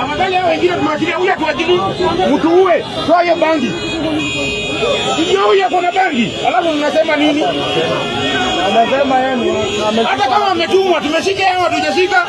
Afadhali hao wengine tumwachilie, huyu tuachilie. Mtu uwe, toa hiyo bangi. Hiyo huyu kuna bangi. Alafu mnasema nini? Anasema yeye hata kama ametumwa tumeshika hao tujashika.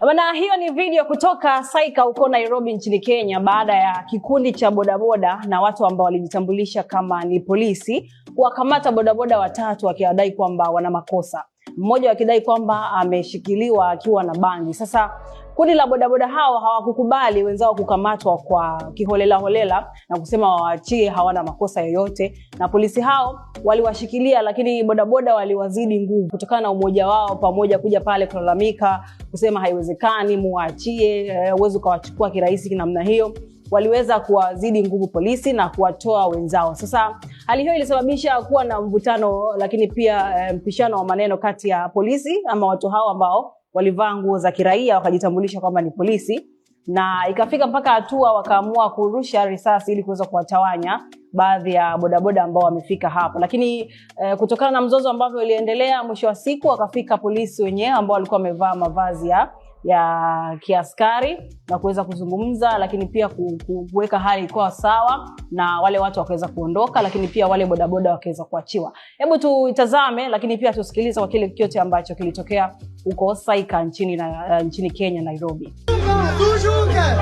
Bwana, hiyo ni video kutoka Saika huko Nairobi nchini Kenya, baada ya kikundi cha bodaboda na watu ambao walijitambulisha kama ni polisi kuwakamata bodaboda watatu wakidai kwamba wana makosa. Mmoja akidai kwamba ameshikiliwa akiwa na bangi. Sasa kundi la bodaboda hao hawakukubali wenzao kukamatwa kwa kiholela holela na kusema waachie, hawana makosa yoyote, na polisi hao waliwashikilia, lakini bodaboda waliwazidi nguvu kutokana na umoja wao pamoja kuja pale kulalamika kusema haiwezekani, muachie, uwezo kawachukua kirahisi namna hiyo. Waliweza kuwazidi nguvu polisi na kuwatoa wenzao. Sasa hali hiyo ilisababisha kuwa na mvutano, lakini pia mpishano wa maneno kati ya polisi ama watu hao ambao walivaa nguo za kiraia wakajitambulisha kwamba ni polisi, na ikafika mpaka hatua wakaamua kurusha risasi ili kuweza kuwatawanya baadhi ya bodaboda ambao wamefika hapo. Lakini kutokana na mzozo ambao uliendelea, mwisho wa siku wakafika polisi wenyewe ambao walikuwa wamevaa mavazi ya kiaskari na kuweza kuzungumza, lakini pia kuweka hali kwa sawa, na wale watu wakaweza kuondoka, lakini pia wale bodaboda wakaweza kuachiwa. Hebu tuitazame, lakini pia tusikilize kwa kile kiote ambacho kilitokea huko Saika nchini Kenya, Nairobi. Shuka!